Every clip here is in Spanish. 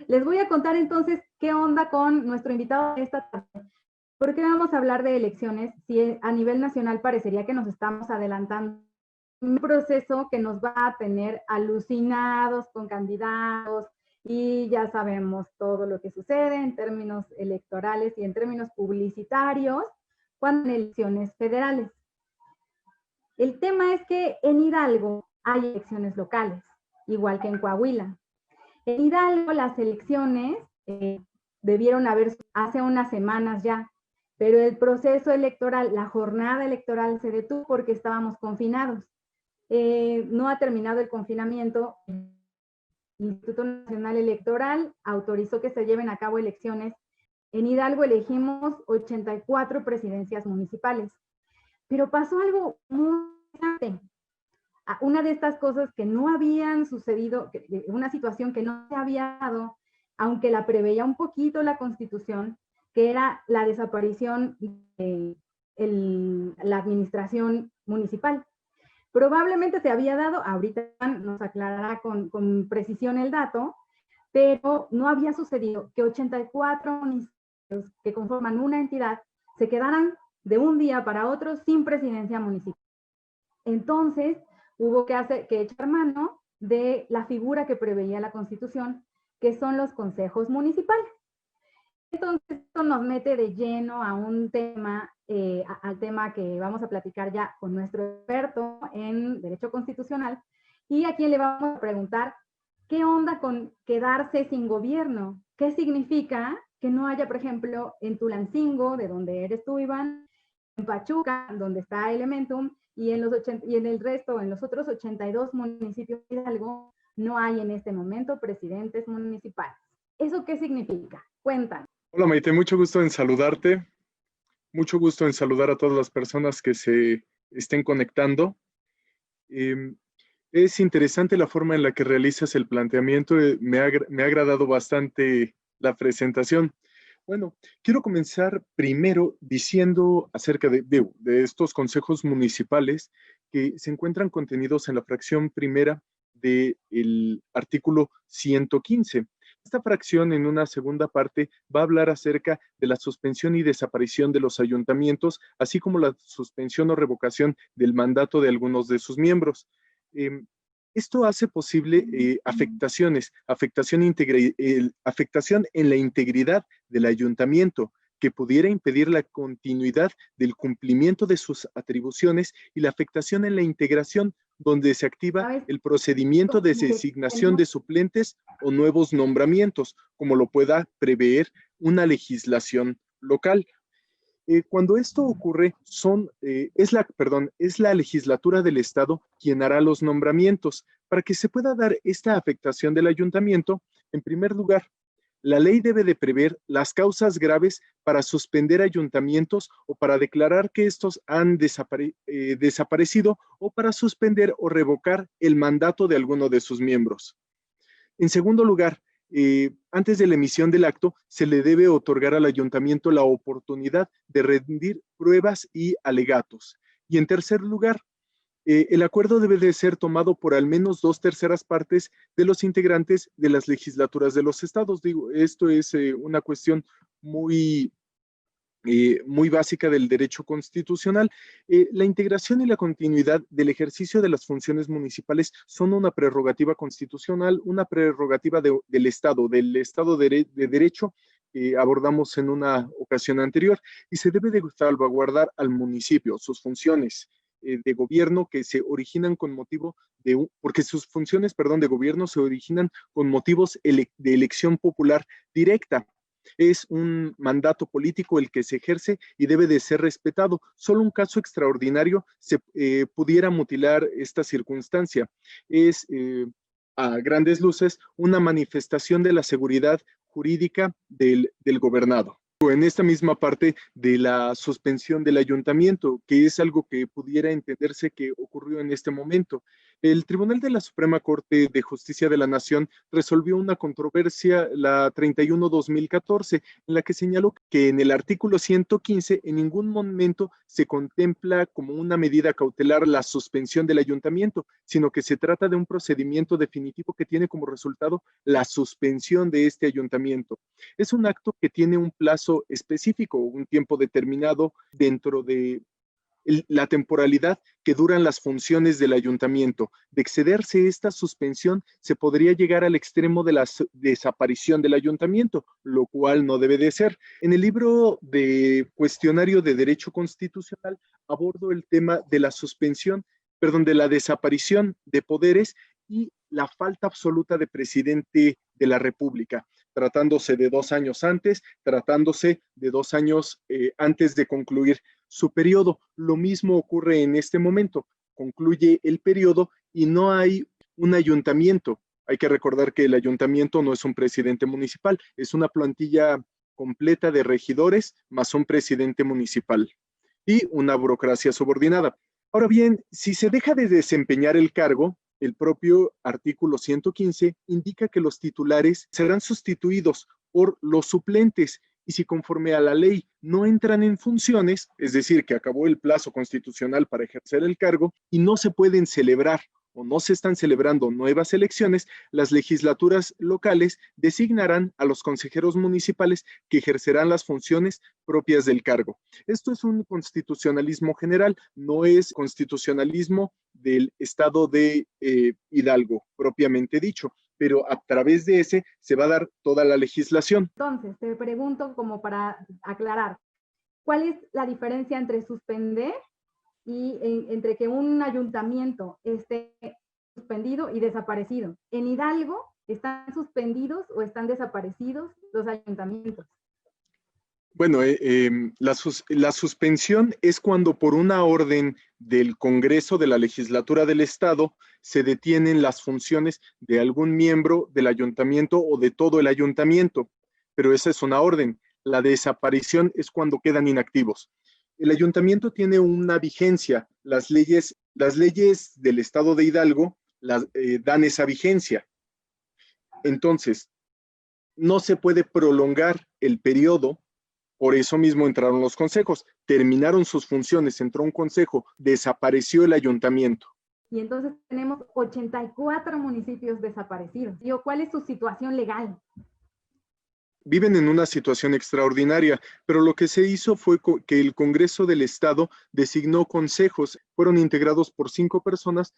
Les voy a contar entonces qué onda con nuestro invitado de esta tarde. ¿Por qué vamos a hablar de elecciones si a nivel nacional parecería que nos estamos adelantando? Un proceso que nos va a tener alucinados con candidatos y ya sabemos todo lo que sucede en términos electorales y en términos publicitarios cuando en elecciones federales. El tema es que en Hidalgo hay elecciones locales, igual que en Coahuila. En Hidalgo las elecciones debieron haber hace unas semanas ya, pero el proceso electoral, la jornada electoral se detuvo porque estábamos confinados. No ha terminado el confinamiento. El Instituto Nacional Electoral autorizó que se lleven a cabo elecciones. En Hidalgo elegimos 84 presidencias municipales, pero pasó algo muy interesante. Una de estas cosas que no habían sucedido, una situación que no se había dado, aunque la preveía un poquito la Constitución, que era la desaparición de la administración municipal. Probablemente se había dado, ahorita nos aclarará con precisión el dato, pero no había sucedido que 84 municipios que conforman una entidad se quedaran de un día para otro sin presidencia municipal. Entonces, hubo que echar mano de la figura que preveía la Constitución, que son los consejos municipales. Entonces, esto nos mete de lleno a un tema, al tema que vamos a platicar ya con nuestro experto en Derecho Constitucional, y a quien le vamos a preguntar, ¿qué onda con quedarse sin gobierno? ¿Qué significa que no haya, por ejemplo, en Tulancingo, de donde eres tú, Iván, en Pachuca, donde está Elementum, y en el resto, en los otros 82 municipios de Hidalgo, no hay en este momento presidentes municipales? ¿Eso qué significa? Cuéntanos. Hola Maite, mucho gusto en saludarte, mucho gusto en saludar a todas las personas que se estén conectando. Es interesante la forma en la que realizas el planteamiento, me ha agradado bastante la presentación. Bueno, quiero comenzar primero diciendo acerca de estos consejos municipales que se encuentran contenidos en la fracción primera del artículo 115. Esta fracción, en una segunda parte, va a hablar acerca de la suspensión y desaparición de los ayuntamientos, así como la suspensión o revocación del mandato de algunos de sus miembros. Esto hace posible afectación en la integridad del ayuntamiento, que pudiera impedir la continuidad del cumplimiento de sus atribuciones, y la afectación en la integración, donde se activa el procedimiento de designación de suplentes o nuevos nombramientos, como lo pueda prever una legislación local. Cuando esto ocurre, es la legislatura del Estado quien hará los nombramientos. Para que se pueda dar esta afectación del ayuntamiento, en primer lugar, la ley debe de prever las causas graves para suspender ayuntamientos o para declarar que estos han desaparecido, o para suspender o revocar el mandato de alguno de sus miembros. En segundo lugar, antes de la emisión del acto, se le debe otorgar al ayuntamiento la oportunidad de rendir pruebas y alegatos. Y en tercer lugar, el acuerdo debe de ser tomado por al menos 2/3 partes de los integrantes de las legislaturas de los estados. Digo, esto es una cuestión muy básica del derecho constitucional. La integración y la continuidad del ejercicio de las funciones municipales son una prerrogativa constitucional, una prerrogativa del Estado de Derecho, que abordamos en una ocasión anterior, y se debe de salvaguardar al municipio, sus funciones de gobierno que se originan con motivo porque sus funciones, de gobierno se originan con motivos de elección popular directa. Es un mandato político el que se ejerce y debe de ser respetado. Solo un caso extraordinario se pudiera mutilar esta circunstancia. Es, a grandes luces, una manifestación de la seguridad jurídica del gobernado. En esta misma parte de la suspensión del ayuntamiento, que es algo que pudiera entenderse que ocurrió en este momento. El Tribunal de la Suprema Corte de Justicia de la Nación resolvió una controversia, la 31-2014, en la que señaló que en el artículo 115 en ningún momento se contempla como una medida cautelar la suspensión del ayuntamiento, sino que se trata de un procedimiento definitivo que tiene como resultado la suspensión de este ayuntamiento. Es un acto que tiene un plazo específico, un tiempo determinado dentro de la temporalidad que duran las funciones del ayuntamiento. De excederse esta suspensión, se podría llegar al extremo de la desaparición del ayuntamiento, lo cual no debe de ser. En el libro de Cuestionario de Derecho Constitucional abordo el tema de la suspensión, perdón, de la desaparición de poderes y la falta absoluta de presidente de la República, tratándose de 2 años antes, tratándose de 2 años antes de concluir su periodo. Lo mismo ocurre en este momento. Concluye el periodo y no hay un ayuntamiento. Hay que recordar que el ayuntamiento no es un presidente municipal, es una plantilla completa de regidores más un presidente municipal y una burocracia subordinada. Ahora bien, si se deja de desempeñar el cargo, el propio artículo 115 indica que los titulares serán sustituidos por los suplentes y si conforme a la ley no entran en funciones, es decir, que acabó el plazo constitucional para ejercer el cargo y no se pueden celebrar o no se están celebrando nuevas elecciones, las legislaturas locales designarán a los consejeros municipales que ejercerán las funciones propias del cargo. Esto es un constitucionalismo general, no es constitucionalismo del estado de Hidalgo, propiamente dicho, pero a través de ese se va a dar toda la legislación. Entonces, te pregunto como para aclarar, ¿cuál es la diferencia entre suspender y entre que un ayuntamiento esté suspendido y desaparecido? En Hidalgo, ¿están suspendidos o están desaparecidos los ayuntamientos? Bueno, la suspensión es cuando por una orden del Congreso de la Legislatura del Estado se detienen las funciones de algún miembro del ayuntamiento o de todo el ayuntamiento, pero esa es una orden. La desaparición es cuando quedan inactivos. El ayuntamiento tiene una vigencia, las leyes del Estado de Hidalgo dan esa vigencia. Entonces, no se puede prolongar el periodo. Por eso mismo entraron los consejos, terminaron sus funciones, entró un consejo, desapareció el ayuntamiento. Y entonces tenemos 84 municipios desaparecidos. ¿Cuál es su situación legal? Viven en una situación extraordinaria, pero lo que se hizo fue que el Congreso del Estado designó consejos, fueron integrados por 5 personas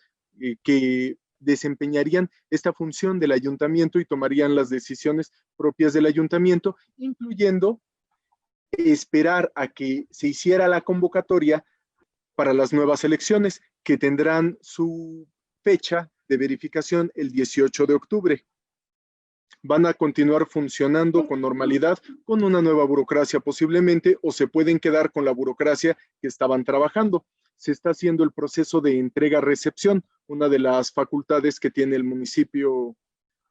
que desempeñarían esta función del ayuntamiento y tomarían las decisiones propias del ayuntamiento, incluyendo esperar a que se hiciera la convocatoria para las nuevas elecciones, que tendrán su fecha de verificación el 18 de octubre. Van a continuar funcionando con normalidad, con una nueva burocracia posiblemente, o se pueden quedar con la burocracia que estaban trabajando. Se está haciendo el proceso de entrega-recepción, una de las facultades que tiene el municipio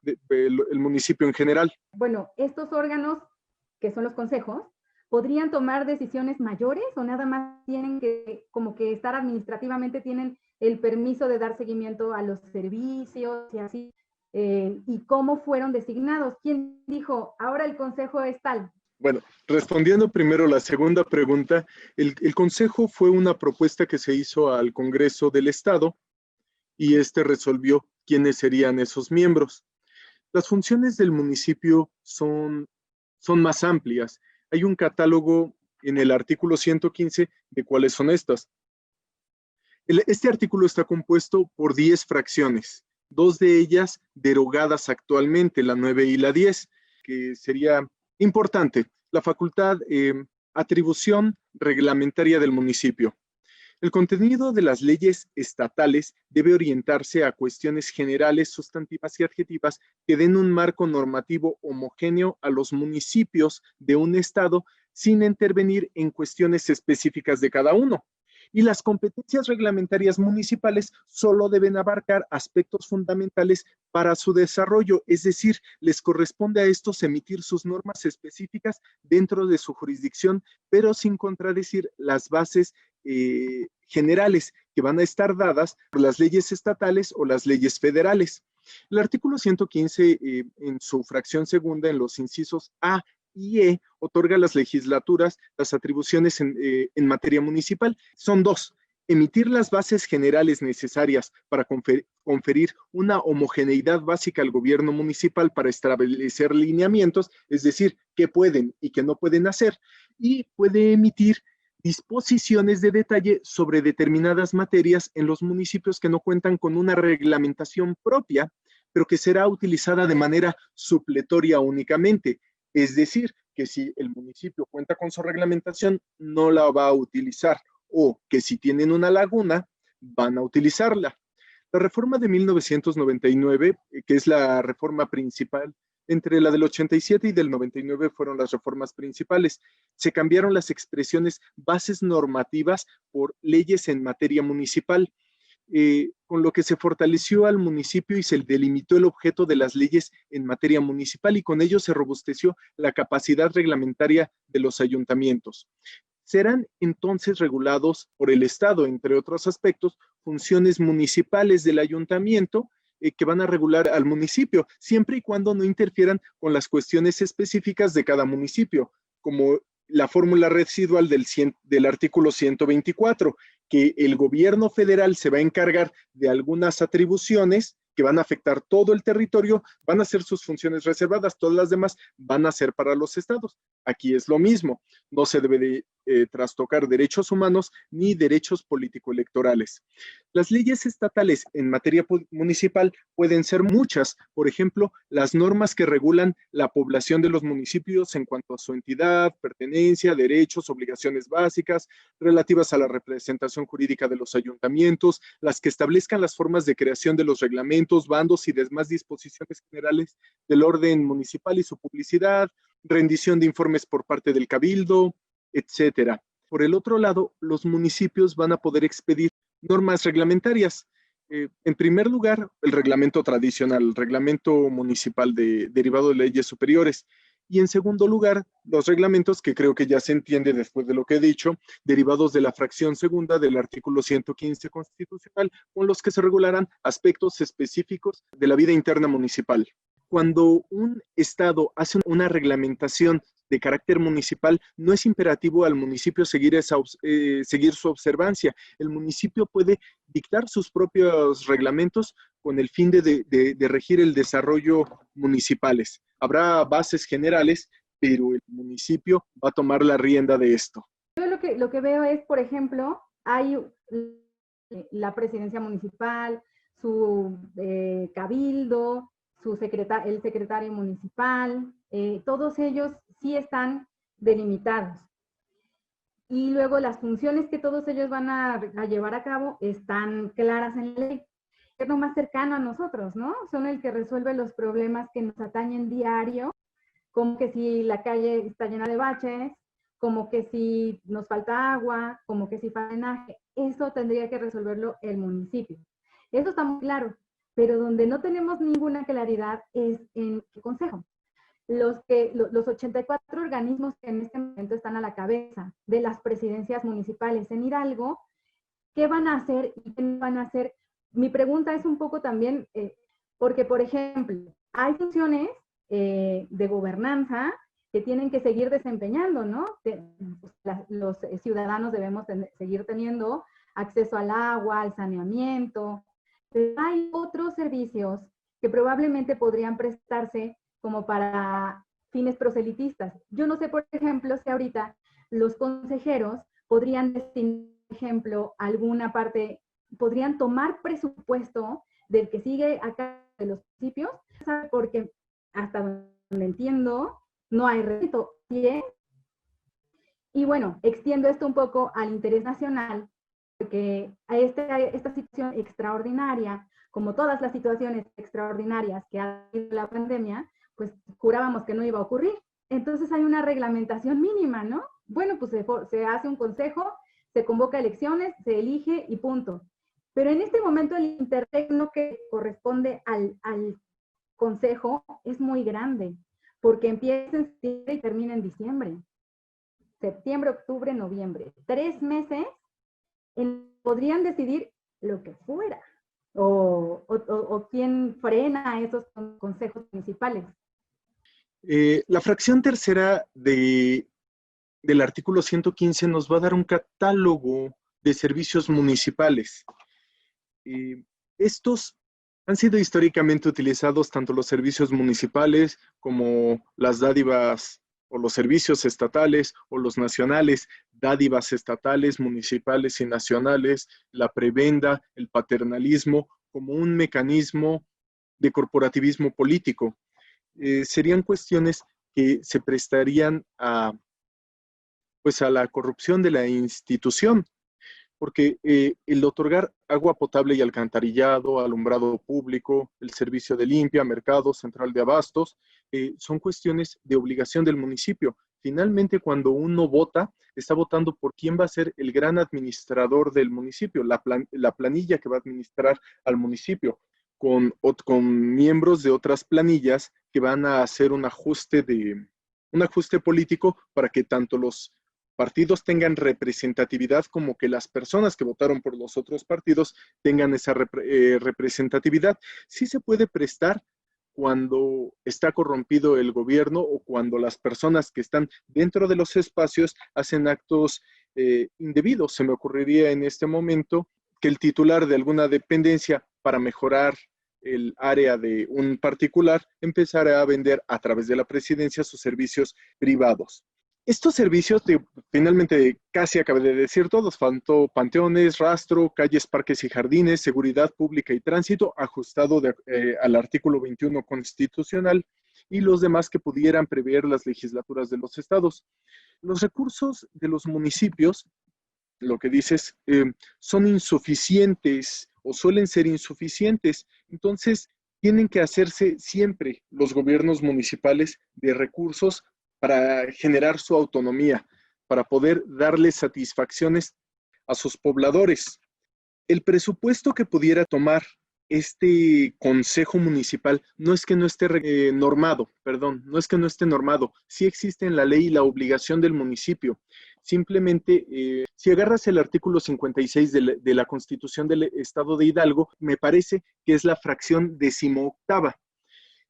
en general. Bueno, estos órganos, que son los consejos, ¿podrían tomar decisiones mayores o nada más tienen que, como que estar administrativamente, tienen el permiso de dar seguimiento a los servicios y así? ¿Y cómo fueron designados? ¿Quién dijo, ahora el consejo es tal? Bueno, respondiendo primero la segunda pregunta, el consejo fue una propuesta que se hizo al Congreso del Estado y este resolvió quiénes serían esos miembros. Las funciones del municipio son más amplias. Hay un catálogo en el artículo 115 de cuáles son estas. Este artículo está compuesto por 10 fracciones, 2 de ellas derogadas actualmente, la 9 y la 10, que sería importante, la facultad atribución reglamentaria del municipio. El contenido de las leyes estatales debe orientarse a cuestiones generales, sustantivas y adjetivas que den un marco normativo homogéneo a los municipios de un estado sin intervenir en cuestiones específicas de cada uno. Y las competencias reglamentarias municipales solo deben abarcar aspectos fundamentales para su desarrollo, es decir, les corresponde a estos emitir sus normas específicas dentro de su jurisdicción, pero sin contradecir las bases generales que van a estar dadas por las leyes estatales o las leyes federales. El artículo 115, en su fracción segunda, en los incisos A y E, otorga a las legislaturas las atribuciones en materia municipal. Son dos: emitir las bases generales necesarias para conferir una homogeneidad básica al gobierno municipal para establecer lineamientos, es decir, qué pueden y qué no pueden hacer, y puede emitir disposiciones de detalle sobre determinadas materias en los municipios que no cuentan con una reglamentación propia, pero que será utilizada de manera supletoria únicamente. Es decir, que si el municipio cuenta con su reglamentación, no la va a utilizar, o que si tienen una laguna, van a utilizarla. La reforma de 1999, que es la reforma principal, entre la del 87 y del 99 fueron las reformas principales. Se cambiaron las expresiones bases normativas por leyes en materia municipal, con lo que se fortaleció al municipio y se delimitó el objeto de las leyes en materia municipal, y con ello se robusteció la capacidad reglamentaria de los ayuntamientos. Serán entonces regulados por el Estado, entre otros aspectos, funciones municipales del ayuntamiento, que van a regular al municipio, siempre y cuando no interfieran con las cuestiones específicas de cada municipio, como la fórmula residual del artículo 124, que el gobierno federal se va a encargar de algunas atribuciones que van a afectar todo el territorio, van a ser sus funciones reservadas, todas las demás van a ser para los estados. Aquí es lo mismo, no se debe de trastocar derechos humanos ni derechos político-electorales. Las leyes estatales en materia municipal pueden ser muchas. Por ejemplo, las normas que regulan la población de los municipios en cuanto a su entidad, pertenencia, derechos, obligaciones básicas relativas a la representación jurídica de los ayuntamientos, las que establezcan las formas de creación de los reglamentos, bandos y demás disposiciones generales del orden municipal y su publicidad, rendición de informes por parte del cabildo, etcétera. Por el otro lado, los municipios van a poder expedir normas reglamentarias. En primer lugar, el reglamento tradicional, el reglamento municipal derivado de leyes superiores. Y en segundo lugar, los reglamentos, que creo que ya se entiende después de lo que he dicho, derivados de la fracción segunda del artículo 115 constitucional, con los que se regularán aspectos específicos de la vida interna municipal. Cuando un estado hace una reglamentación de carácter municipal, no es imperativo al municipio seguir su observancia. El municipio puede dictar sus propios reglamentos con el fin de regir el desarrollo municipales. Habrá bases generales, pero el municipio va a tomar la rienda de esto. Yo lo que veo es, por ejemplo, hay la presidencia municipal, su cabildo, el secretario municipal, todos ellos sí están delimitados. Y luego las funciones que todos ellos van a llevar a cabo están claras en la ley. Es lo más cercano a nosotros, ¿no? Son el que resuelve los problemas que nos atañen diario, como que si la calle está llena de baches, como que si nos falta agua, como que si falta drenaje. Eso tendría que resolverlo el municipio. Eso está muy claro, pero donde no tenemos ninguna claridad es en el consejo. Los 84 organismos que en este momento están a la cabeza de las presidencias municipales en Hidalgo, ¿qué van a hacer y qué no van a hacer? Mi pregunta es un poco también, porque por ejemplo, hay funciones de gobernanza que tienen que seguir desempeñando, ¿no? Los ciudadanos debemos seguir teniendo acceso al agua, al saneamiento, pero hay otros servicios que probablemente podrían prestarse como para fines proselitistas. Yo no sé, por ejemplo, si ahorita los consejeros podrían destinar, por ejemplo, alguna parte, podrían tomar presupuesto del que sigue acá de los municipios, porque hasta donde entiendo, no hay reto. Y bueno, extiendo esto un poco al interés nacional, porque a esta situación extraordinaria, como todas las situaciones extraordinarias que ha habido la pandemia, pues jurábamos que no iba a ocurrir. Entonces hay una reglamentación mínima, ¿no? Bueno, pues se hace un consejo, se convoca elecciones, se elige y punto. Pero en este momento el interregno que corresponde al consejo es muy grande, porque empieza en septiembre y termina en diciembre. Septiembre, octubre, noviembre. 3 meses podrían decidir lo que fuera, o quién frena esos consejos municipales. La fracción tercera del artículo 115 nos va a dar un catálogo de servicios municipales. Estos han sido históricamente utilizados tanto los servicios municipales como las dádivas o los servicios estatales o los nacionales, dádivas estatales, municipales y nacionales, la prebenda, el paternalismo, como un mecanismo de corporativismo político. Serían cuestiones que se prestarían pues a la corrupción de la institución, porque el otorgar agua potable y alcantarillado, alumbrado público, el servicio de limpia, mercado, central de abastos, son cuestiones de obligación del municipio. Finalmente, cuando uno vota, está votando por quién va a ser el gran administrador del municipio, la planilla que va a administrar al municipio, con miembros de otras planillas que van a hacer un ajuste político para que tanto los partidos tengan representatividad como que las personas que votaron por los otros partidos tengan esa representatividad. Sí se puede prestar cuando está corrompido el gobierno o cuando las personas que están dentro de los espacios hacen actos indebidos. Se me ocurriría en este momento que el titular de alguna dependencia, para mejorar el área de un particular, empezara a vender a través de la presidencia sus servicios privados. Estos servicios, finalmente casi acabé de decir todos, panteones, rastro, calles, parques y jardines, seguridad pública y tránsito, ajustado al artículo 21 constitucional, y los demás que pudieran prever las legislaturas de los estados. Los recursos de los municipios, lo que dices, son insuficientes o suelen ser insuficientes. Entonces, tienen que hacerse siempre los gobiernos municipales de recursos para generar su autonomía, para poder darle satisfacciones a sus pobladores. El presupuesto que pudiera tomar este consejo municipal no es que no esté normado, no es que no esté normado, sí existe en la ley la obligación del municipio. Simplemente, si agarras el artículo 56 de la Constitución del Estado de Hidalgo, me parece que es la fracción 18ª,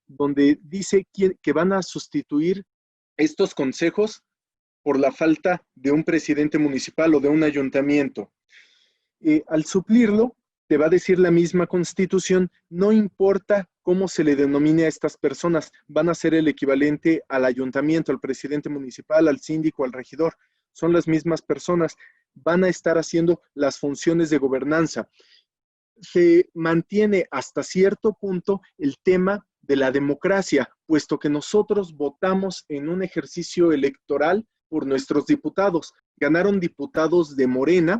donde dice que van a sustituir estos consejos por la falta de un presidente municipal o de un ayuntamiento. Al suplirlo, te va a decir la misma Constitución, no importa cómo se le denomine a estas personas, van a ser el equivalente al ayuntamiento, al presidente municipal, al síndico, al regidor. Son las mismas personas, van a estar haciendo las funciones de gobernanza. Se mantiene hasta cierto punto el tema de la democracia, puesto que nosotros votamos en un ejercicio electoral por nuestros diputados. Ganaron diputados de Morena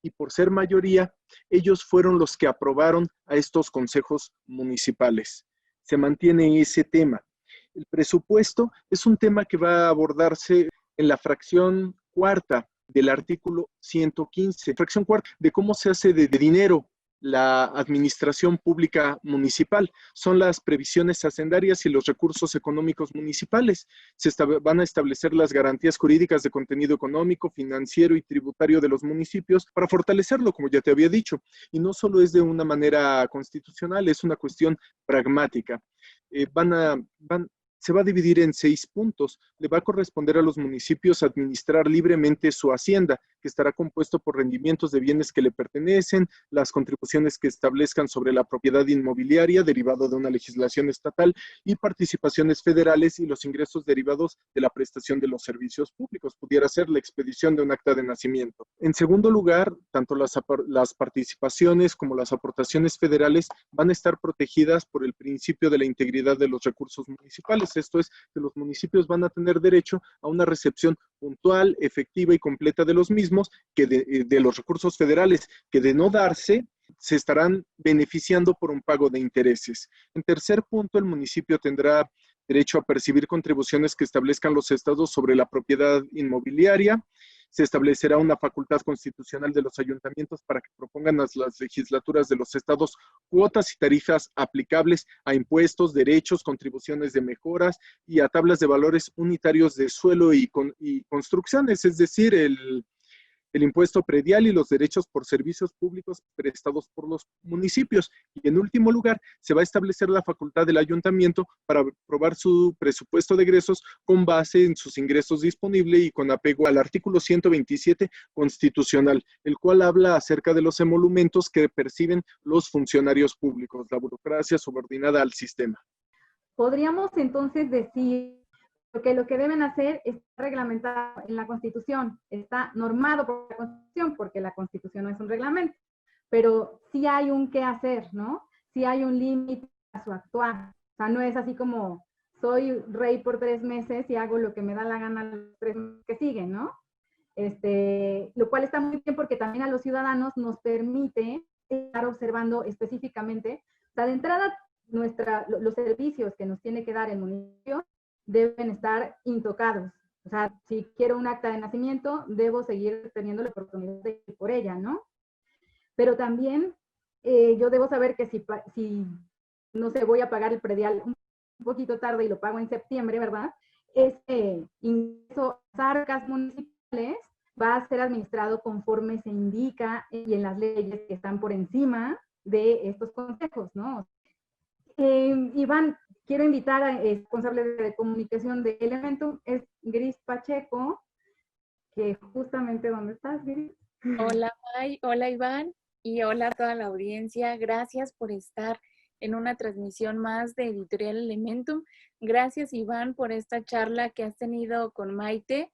y por ser mayoría, ellos fueron los que aprobaron a estos consejos municipales. Se mantiene ese tema. El presupuesto es un tema que va a abordarse en la fracción 4ª del artículo 115. Fracción 4ª de cómo se hace de dinero la administración pública municipal. Son las previsiones hacendarias y los recursos económicos municipales. Van a establecer las garantías jurídicas de contenido económico, financiero y tributario de los municipios para fortalecerlo, como ya te había dicho. Y no solo es de una manera constitucional, es una cuestión pragmática. Se va a dividir en 6 puntos. Le va a corresponder a los municipios administrar libremente su hacienda, que estará compuesto por rendimientos de bienes que le pertenecen, las contribuciones que establezcan sobre la propiedad inmobiliaria derivado de una legislación estatal y participaciones federales y los ingresos derivados de la prestación de los servicios públicos. Pudiera ser la expedición de un acta de nacimiento. En segundo lugar, tanto las participaciones como las aportaciones federales van a estar protegidas por el principio de la integridad de los recursos municipales. Esto es, que los municipios van a tener derecho a una recepción puntual, efectiva y completa de los mismos, que de los recursos federales, que de no darse, se estarán beneficiando por un pago de intereses. En tercer punto, el municipio tendrá derecho a percibir contribuciones que establezcan los estados sobre la propiedad inmobiliaria. Se establecerá una facultad constitucional de los ayuntamientos para que propongan a las legislaturas de los estados cuotas y tarifas aplicables a impuestos, derechos, contribuciones de mejoras y a tablas de valores unitarios de suelo y construcciones, es decir, el impuesto predial y los derechos por servicios públicos prestados por los municipios. Y en último lugar, se va a establecer la facultad del ayuntamiento para aprobar su presupuesto de egresos con base en sus ingresos disponibles y con apego al artículo 127 constitucional, el cual habla acerca de los emolumentos que perciben los funcionarios públicos, la burocracia subordinada al sistema. Podríamos entonces decir que lo que deben hacer es reglamentado en la Constitución, está normado por la Constitución, porque la Constitución no es un reglamento, pero sí hay un qué hacer, ¿no? Sí hay un límite a su actuar. O sea, no es así como soy rey por 3 meses y hago lo que me da la gana los 3 meses que siguen, ¿no? Lo cual está muy bien porque también a los ciudadanos nos permite estar observando específicamente, o sea, de entrada, los servicios que nos tiene que dar el municipio deben estar intocados. O sea, si quiero un acta de nacimiento, debo seguir teniendo la oportunidad de ir por ella, ¿no? Pero también yo debo saber que si, no sé, voy a pagar el predial un poquito tarde y lo pago en septiembre, ¿verdad? Ese ingreso a arcas municipales va a ser administrado conforme se indica y en las leyes que están por encima de estos consejos, ¿no? Iván, quiero invitar al responsable de comunicación de Elementum, es Gris Pacheco, que justamente, ¿dónde estás, Gris? Hola, May, hola, Iván, y hola a toda la audiencia. Gracias por estar en una transmisión más de Editorial Elementum. Gracias, Iván, por esta charla que has tenido con Maite.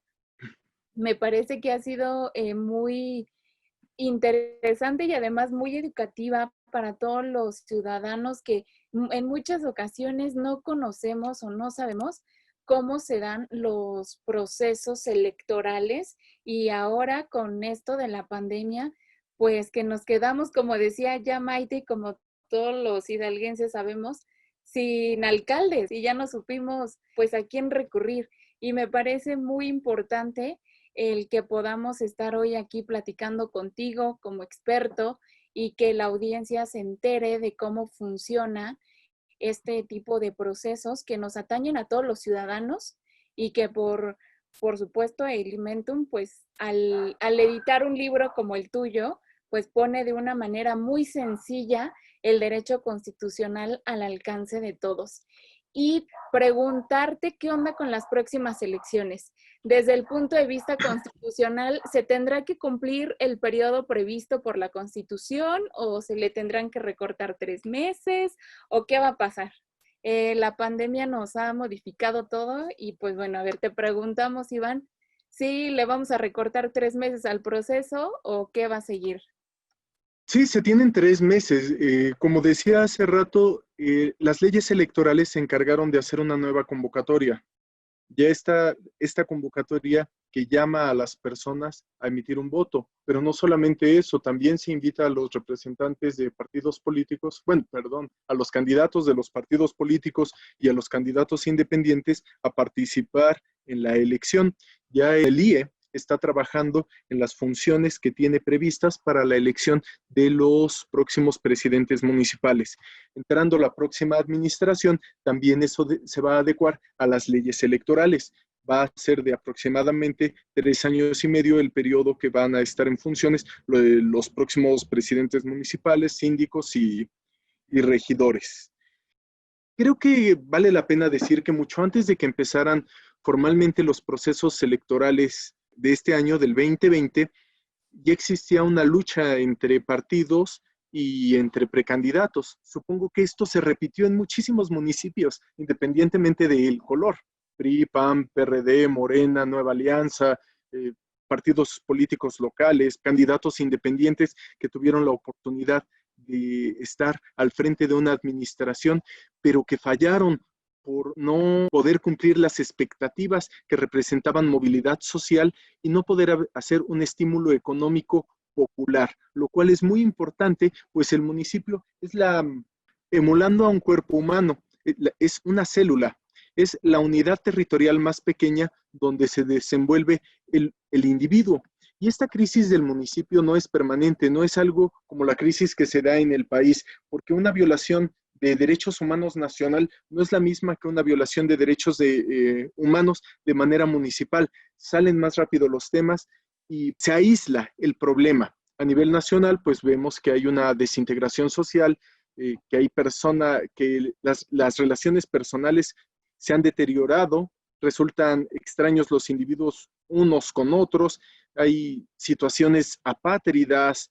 Me parece que ha sido muy interesante y además muy educativa para todos los ciudadanos que en muchas ocasiones no conocemos o no sabemos cómo se dan los procesos electorales, y ahora con esto de la pandemia, pues que nos quedamos, como decía ya Maite, y como todos los hidalguenses sabemos, sin alcaldes, y ya no supimos pues a quién recurrir. Y me parece muy importante el que podamos estar hoy aquí platicando contigo como experto y que la audiencia se entere de cómo funciona este tipo de procesos que nos atañen a todos los ciudadanos, y que por supuesto Elementum, pues al editar un libro como el tuyo, pues pone de una manera muy sencilla el derecho constitucional al alcance de todos. Y preguntarte qué onda con las próximas elecciones. Desde el punto de vista constitucional, ¿se tendrá que cumplir el periodo previsto por la Constitución o se le tendrán que recortar 3 meses o qué va a pasar? La pandemia nos ha modificado todo y pues bueno, a ver, te preguntamos, Iván, ¿si le vamos a recortar 3 meses al proceso o qué va a seguir? Sí, se tienen 3 meses. Como decía hace rato, las leyes electorales se encargaron de hacer una nueva convocatoria. Ya está esta convocatoria que llama a las personas a emitir un voto, pero no solamente eso, también se invita a los representantes de partidos políticos, a los candidatos de los partidos políticos y a los candidatos independientes a participar en la elección. Ya el IE está trabajando en las funciones que tiene previstas para la elección de los próximos presidentes municipales. Entrando la próxima administración, también eso se va a adecuar a las leyes electorales. Va a ser de aproximadamente 3 años y medio el periodo que van a estar en funciones los próximos presidentes municipales, síndicos y regidores. Creo que vale la pena decir que mucho antes de que empezaran formalmente los procesos electorales de este año, del 2020, ya existía una lucha entre partidos y entre precandidatos. Supongo que esto se repitió en muchísimos municipios, independientemente del color. PRI, PAN, PRD, Morena, Nueva Alianza, partidos políticos locales, candidatos independientes que tuvieron la oportunidad de estar al frente de una administración, pero que fallaron por no poder cumplir las expectativas que representaban movilidad social y no poder hacer un estímulo económico popular, lo cual es muy importante, pues el municipio es emulando a un cuerpo humano, es una célula, es la unidad territorial más pequeña donde se desenvuelve el individuo. Y esta crisis del municipio no es permanente, no es algo como la crisis que se da en el país, porque una violación de derechos humanos nacional no es la misma que una violación de derechos humanos de manera municipal. Salen más rápido los temas y se aísla el problema. A nivel nacional, pues vemos que hay una desintegración social, que hay que las relaciones personales se han deteriorado, resultan extraños los individuos unos con otros, hay situaciones apátridas,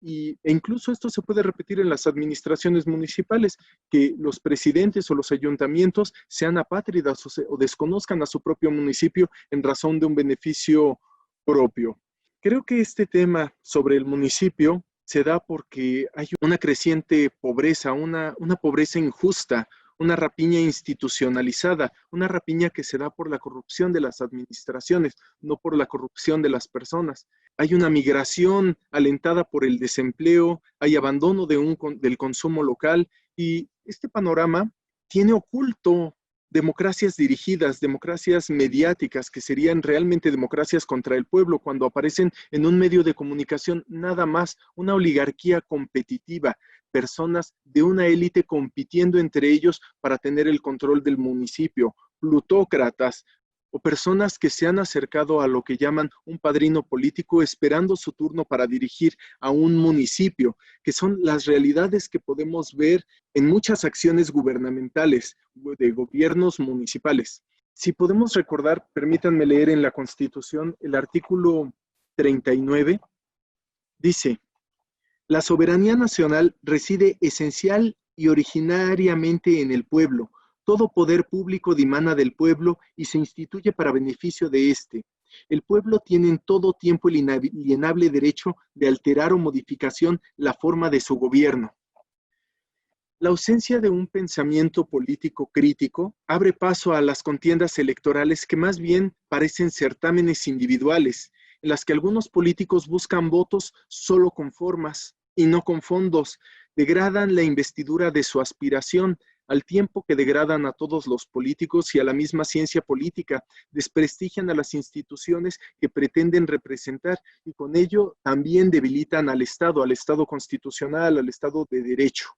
e incluso esto se puede repetir en las administraciones municipales, que los presidentes o los ayuntamientos sean apátridas o desconozcan a su propio municipio en razón de un beneficio propio. Creo que este tema sobre el municipio se da porque hay una creciente pobreza, una pobreza injusta, una rapiña institucionalizada, una rapiña que se da por la corrupción de las administraciones, no por la corrupción de las personas. Hay una migración alentada por el desempleo, hay abandono del consumo local, y este panorama tiene oculto democracias dirigidas, democracias mediáticas, que serían realmente democracias contra el pueblo, cuando aparecen en un medio de comunicación nada más, una oligarquía competitiva, personas de una élite compitiendo entre ellos para tener el control del municipio, plutócratas, o personas que se han acercado a lo que llaman un padrino político esperando su turno para dirigir a un municipio, que son las realidades que podemos ver en muchas acciones gubernamentales de gobiernos municipales. Si podemos recordar, permítanme leer en la Constitución el artículo 39, dice: la soberanía nacional reside esencial y originariamente en el pueblo. Todo poder público dimana del pueblo y se instituye para beneficio de éste. El pueblo tiene en todo tiempo el inalienable derecho de alterar o modificación la forma de su gobierno. La ausencia de un pensamiento político crítico abre paso a las contiendas electorales que más bien parecen certámenes individuales, en las que algunos políticos buscan votos solo con formas y no con fondos, degradan la investidura de su aspiración, al tiempo que degradan a todos los políticos y a la misma ciencia política, desprestigian a las instituciones que pretenden representar y con ello también debilitan al Estado constitucional, al Estado de Derecho.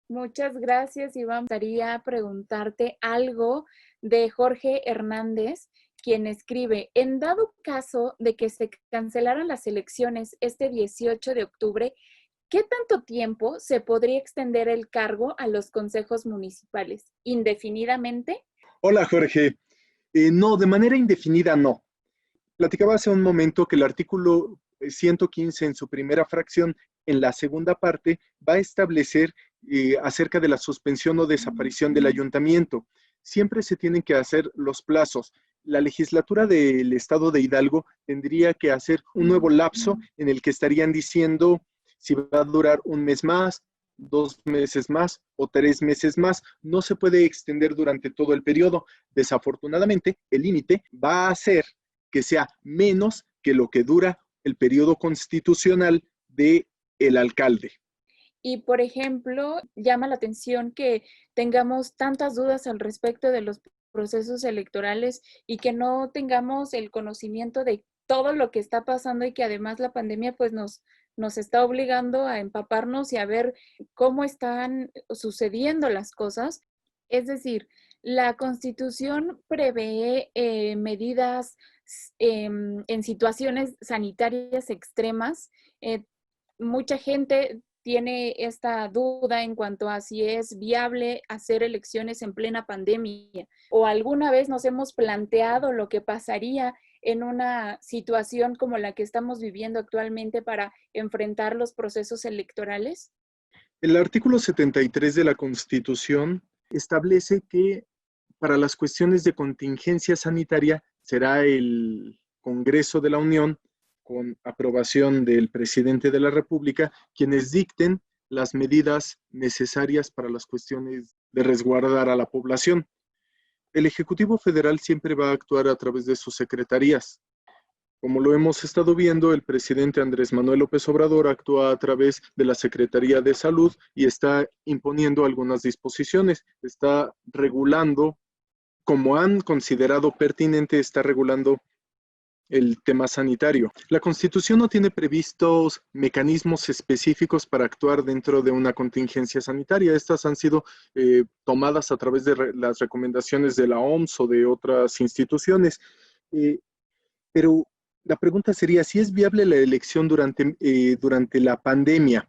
Muchas gracias, Iván. Me gustaría preguntarte algo de Jorge Hernández, quien escribe: en dado caso de que se cancelaran las elecciones este 18 de octubre, ¿qué tanto tiempo se podría extender el cargo a los consejos municipales? ¿Indefinidamente? Hola, Jorge. No, de manera indefinida no. Platicaba hace un momento que el artículo 115 en su primera fracción, en la segunda parte, va a establecer acerca de la suspensión o desaparición del ayuntamiento. Siempre se tienen que hacer los plazos. La legislatura del estado de Hidalgo tendría que hacer un nuevo lapso en el que estarían diciendo si va a durar un mes más, 2 meses más o 3 meses más. No se puede extender durante todo el periodo. Desafortunadamente, el límite va a ser que sea menos que lo que dura el periodo constitucional del alcalde. Y, por ejemplo, llama la atención que tengamos tantas dudas al respecto de los procesos electorales y que no tengamos el conocimiento de todo lo que está pasando, y que además la pandemia pues nos está obligando a empaparnos y a ver cómo están sucediendo las cosas. Es decir, la Constitución prevé medidas en situaciones sanitarias extremas. Mucha gente tiene esta duda en cuanto a si es viable hacer elecciones en plena pandemia, o alguna vez nos hemos planteado lo que pasaría en una situación como la que estamos viviendo actualmente para enfrentar los procesos electorales. El artículo 73 de la Constitución establece que para las cuestiones de contingencia sanitaria será el Congreso de la Unión, con aprobación del presidente de la República, quienes dicten las medidas necesarias para las cuestiones de resguardar a la población. El Ejecutivo Federal siempre va a actuar a través de sus secretarías. Como lo hemos estado viendo, el presidente Andrés Manuel López Obrador actúa a través de la Secretaría de Salud y está imponiendo algunas disposiciones, está regulando, como han considerado pertinente, está regulando el tema sanitario. La Constitución no tiene previstos mecanismos específicos para actuar dentro de una contingencia sanitaria. Estas han sido tomadas a través de las recomendaciones de la OMS o de otras instituciones. Pero La pregunta sería, si es viable la elección durante la pandemia.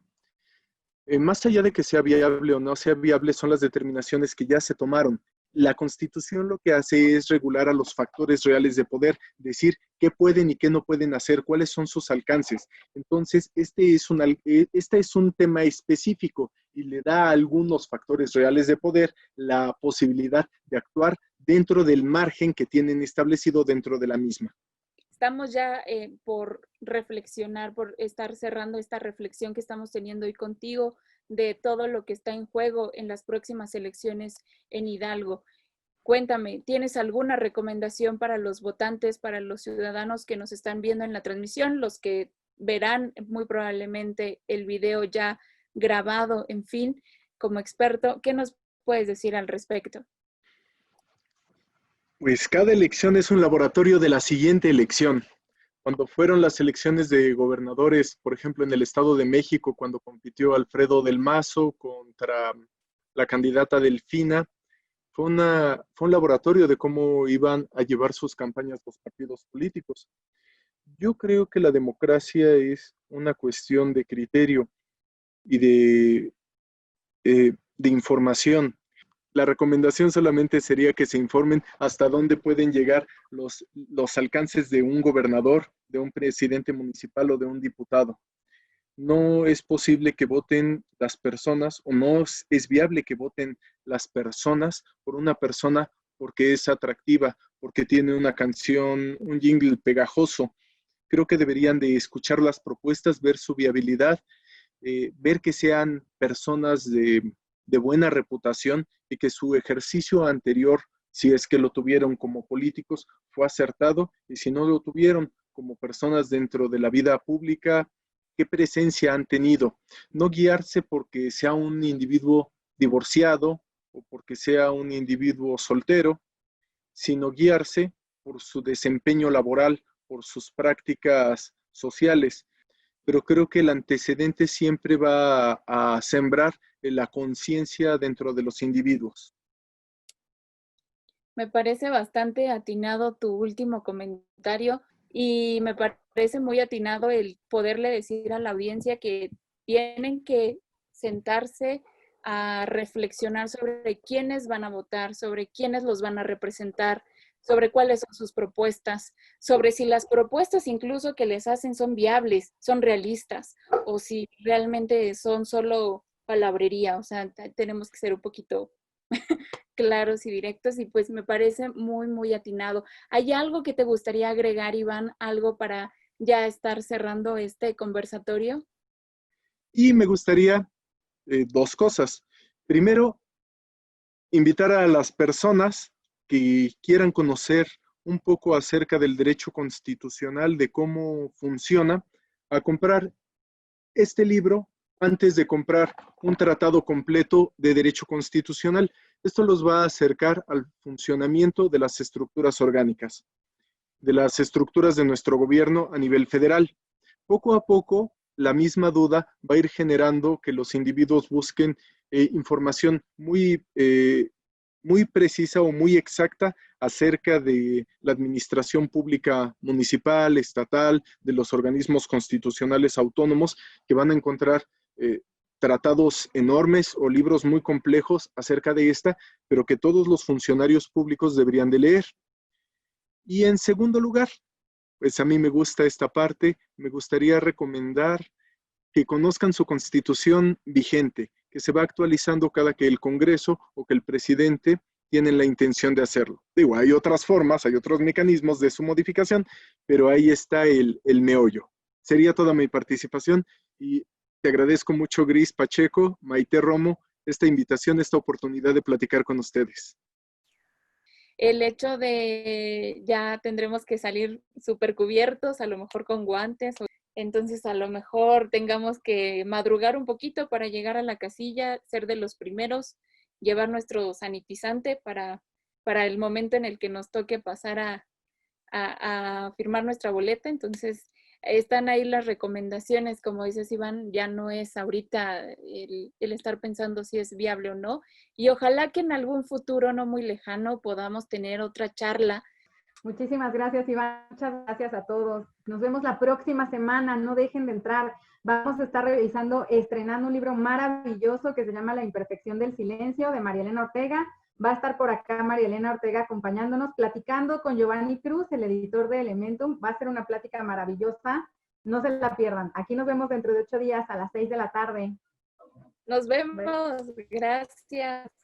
Más allá de que sea viable o no sea viable, son las determinaciones que ya se tomaron. La Constitución lo que hace es regular a los factores reales de poder, decir qué pueden y qué no pueden hacer, cuáles son sus alcances. Entonces, este es un tema específico y le da a algunos factores reales de poder la posibilidad de actuar dentro del margen que tienen establecido dentro de la misma. Estamos ya por reflexionar, por estar cerrando esta reflexión que estamos teniendo hoy contigo de todo lo que está en juego en las próximas elecciones en Hidalgo. Cuéntame, ¿tienes alguna recomendación para los votantes, para los ciudadanos que nos están viendo en la transmisión, los que verán muy probablemente el video ya grabado, en fin, como experto? ¿Qué nos puedes decir al respecto? Pues cada elección es un laboratorio de la siguiente elección. Cuando fueron las elecciones de gobernadores, por ejemplo, en el Estado de México, cuando compitió Alfredo del Mazo contra la candidata Delfina, fue un laboratorio de cómo iban a llevar sus campañas los partidos políticos. Yo creo que la democracia es una cuestión de criterio y de información. La recomendación solamente sería que se informen hasta dónde pueden llegar los alcances de un gobernador, de un presidente municipal o de un diputado. No es posible que voten las personas o no es viable que voten las personas por una persona porque es atractiva, porque tiene una canción, un jingle pegajoso. Creo que deberían de escuchar las propuestas, ver su viabilidad, ver que sean personas de buena reputación y que su ejercicio anterior, si es que lo tuvieron como políticos, fue acertado, y si no lo tuvieron como personas dentro de la vida pública, qué presencia han tenido. No guiarse porque sea un individuo divorciado o porque sea un individuo soltero, sino guiarse por su desempeño laboral, por sus prácticas sociales. Pero creo que el antecedente siempre va a sembrar la conciencia dentro de los individuos. Me parece bastante atinado tu último comentario y me parece muy atinado el poderle decir a la audiencia que tienen que sentarse a reflexionar sobre quiénes van a votar, sobre quiénes los van a representar, sobre cuáles son sus propuestas, sobre si las propuestas incluso que les hacen son viables, son realistas, o si realmente son solo palabrería. O sea, tenemos que ser un poquito claros y directos, y pues me parece muy, muy atinado. ¿Hay algo que te gustaría agregar, Iván? ¿Algo para ya estar cerrando este conversatorio? Y me gustaría dos cosas. Primero, invitar a las personas que quieran conocer un poco acerca del derecho constitucional, de cómo funciona, a comprar este libro antes de comprar un tratado completo de derecho constitucional. Esto los va a acercar al funcionamiento de las estructuras orgánicas, de las estructuras de nuestro gobierno a nivel federal. Poco a poco, la misma duda va a ir generando que los individuos busquen información muy precisa o muy exacta acerca de la administración pública municipal, estatal, de los organismos constitucionales autónomos, que van a encontrar tratados enormes o libros muy complejos acerca de esta, pero que todos los funcionarios públicos deberían de leer. Y en segundo lugar, pues a mí me gusta esta parte, me gustaría recomendar que conozcan su constitución vigente, que se va actualizando cada que el Congreso o que el presidente tienen la intención de hacerlo. Digo, hay otras formas, hay otros mecanismos de su modificación, pero ahí está el meollo. Sería toda mi participación y te agradezco mucho, Gris Pacheco, Maite Romo, esta invitación, esta oportunidad de platicar con ustedes. El hecho de ya tendremos que salir súper cubiertos, a lo mejor con guantes, entonces a lo mejor tengamos que madrugar un poquito para llegar a la casilla, ser de los primeros, llevar nuestro sanitizante para el momento en el que nos toque pasar a firmar nuestra boleta. Entonces, están ahí las recomendaciones, como dices, Iván, ya no es ahorita el estar pensando si es viable o no, y ojalá que en algún futuro no muy lejano podamos tener otra charla Muchísimas gracias, Iván. Muchas gracias a todos. Nos vemos la próxima semana. No dejen de entrar. Vamos a estar revisando, estrenando un libro maravilloso que se llama La imperfección del silencio, de María Elena Ortega. Va a estar por acá María Elena Ortega acompañándonos, platicando con Giovanni Cruz, el editor de Elementum. Va a ser una plática maravillosa. No se la pierdan. Aquí nos vemos dentro de 8 días a las 6 de la tarde. Nos vemos. Gracias.